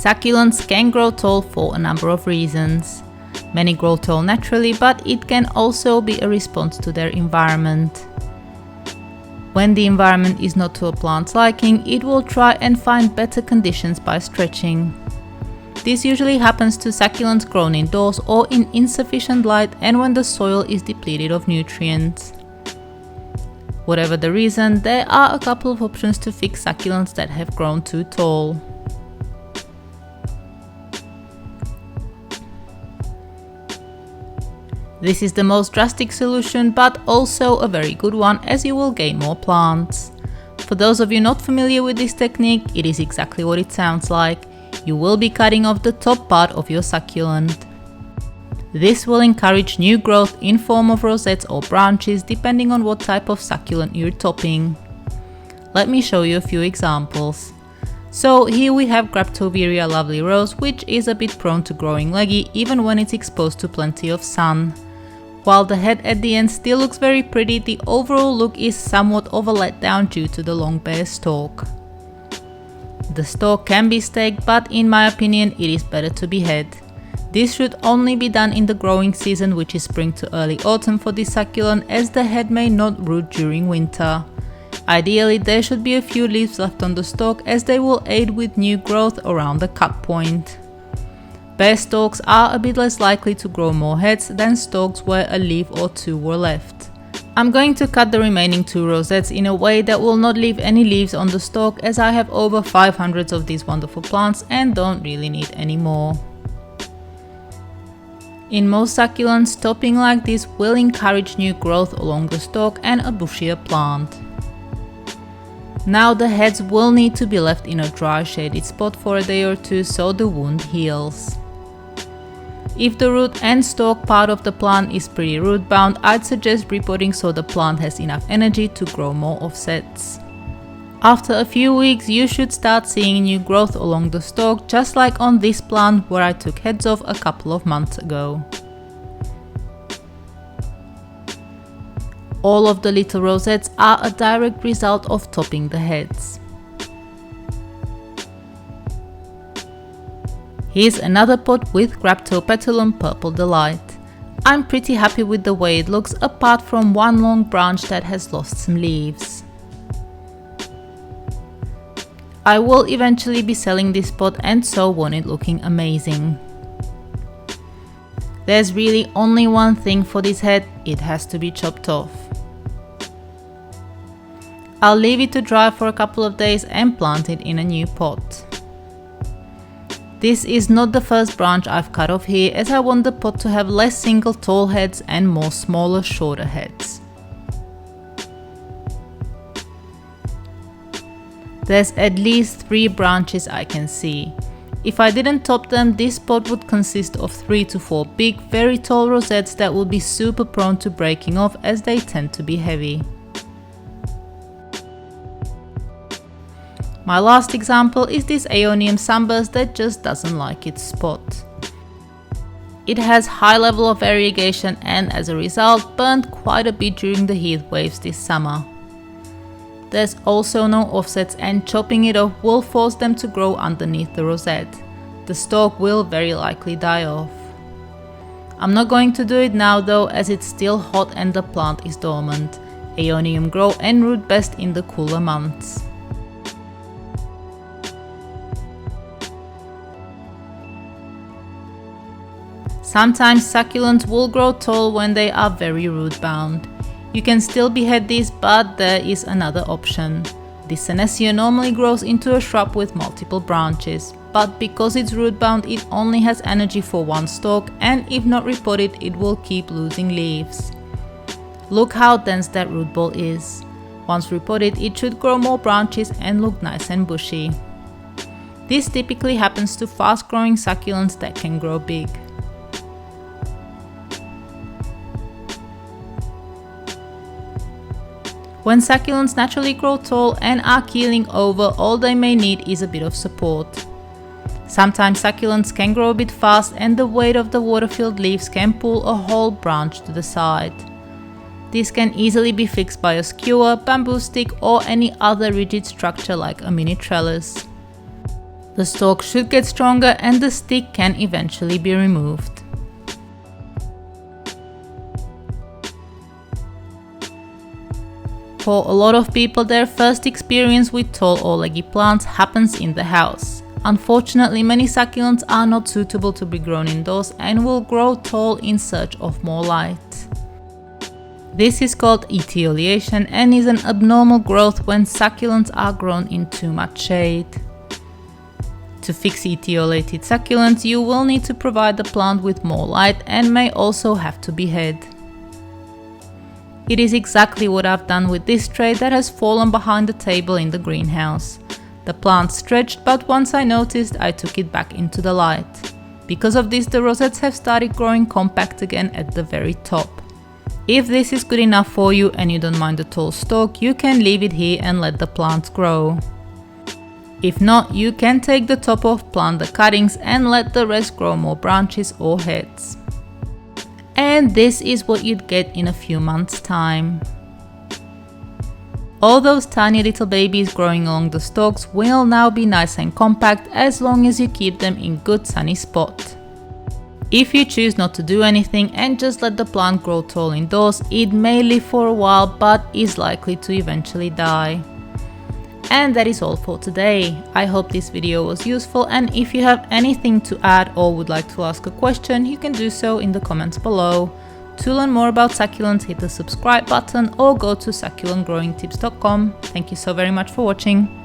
Succulents can grow tall for a number of reasons. Many grow tall naturally, but it can also be a response to their environment. When the environment is not to a plant's liking, it will try and find better conditions by stretching. This usually happens to succulents grown indoors or in insufficient light and when the soil is depleted of nutrients. Whatever the reason, there are a couple of options to fix succulents that have grown too tall. This is the most drastic solution, but also a very good one as you will gain more plants. For those of you not familiar with this technique, it is exactly what it sounds like. You will be cutting off the top part of your succulent. This will encourage new growth in form of rosettes or branches depending on what type of succulent you're topping. Let me show you a few examples. So here we have Graptoveria Lovely Rose, which is a bit prone to growing leggy even when it's exposed to plenty of sun. While the head at the end still looks very pretty, the overall look is somewhat of a letdown due to the long bare stalk. The stalk can be staked, but in my opinion it is better to behead. This should only be done in the growing season, which is spring to early autumn for this succulent, as the head may not root during winter. Ideally there should be a few leaves left on the stalk as they will aid with new growth around the cut point. Bare stalks are a bit less likely to grow more heads than stalks where a leaf or two were left. I'm going to cut the remaining 2 rosettes in a way that will not leave any leaves on the stalk, as I have over 500 of these wonderful plants and don't really need any more. In most succulents, topping like this will encourage new growth along the stalk and a bushier plant. Now the heads will need to be left in a dry shaded spot for a day or two so the wound heals. If the root and stalk part of the plant is pretty root bound, I'd suggest repotting so the plant has enough energy to grow more offsets. After a few weeks you should start seeing new growth along the stalk, just like on this plant where I took heads off a couple of months ago. All of the little rosettes are a direct result of topping the heads. Here's another pot with Graptopetalum Purple Delight. I'm pretty happy with the way it looks, apart from one long branch that has lost some leaves. I will eventually be selling this pot and so want it looking amazing. There's really only one thing for this head, it has to be chopped off. I'll leave it to dry for a couple of days and plant it in a new pot. This is not the first branch I've cut off here, as I want the pot to have less single tall heads and more smaller shorter heads. There's at least 3 branches I can see. If I didn't top them, this pot would consist of 3 to 4 big, very tall rosettes that would be super prone to breaking off as they tend to be heavy. My last example is this Aeonium sunburst that just doesn't like its spot. It has high level of variegation and as a result burned quite a bit during the heat waves this summer. There's also no offsets and chopping it off will force them to grow underneath the rosette. The stalk will very likely die off. I'm not going to do it now though, as it's still hot and the plant is dormant. Aeonium grow and root best in the cooler months. Sometimes succulents will grow tall when they are very root bound. You can still behead these, but there is another option. This Senecio normally grows into a shrub with multiple branches, but because it's root bound it only has energy for one stalk, and if not repotted it will keep losing leaves. Look how dense that root ball is. Once repotted it should grow more branches and look nice and bushy. This typically happens to fast growing succulents that can grow big. When succulents naturally grow tall and are keeling over, all they may need is a bit of support. Sometimes succulents can grow a bit fast and the weight of the water-filled leaves can pull a whole branch to the side. This can easily be fixed by a skewer, bamboo stick or any other rigid structure like a mini trellis. The stalk should get stronger and the stick can eventually be removed. For a lot of people, their first experience with tall or leggy plants happens in the house. Unfortunately, many succulents are not suitable to be grown indoors and will grow tall in search of more light. This is called etiolation and is an abnormal growth when succulents are grown in too much shade. To fix etiolated succulents, you will need to provide the plant with more light and may also have to behead. It is exactly what I've done with this tray that has fallen behind the table in the greenhouse. The plant stretched, but once I noticed, I took it back into the light. Because of this, the rosettes have started growing compact again at the very top. If this is good enough for you and you don't mind the tall stalk, you can leave it here and let the plants grow. If not, you can take the top off, plant the cuttings and let the rest grow more branches or heads. And this is what you'd get in a few months' time. All those tiny little babies growing along the stalks will now be nice and compact as long as you keep them in good sunny spot. If you choose not to do anything and just let the plant grow tall indoors, it may live for a while but is likely to eventually die. And that is all for today. I hope this video was useful, and if you have anything to add or would like to ask a question, you can do so in the comments below. To learn more about succulents, hit the subscribe button or go to succulentgrowingtips.com. Thank you so very much for watching.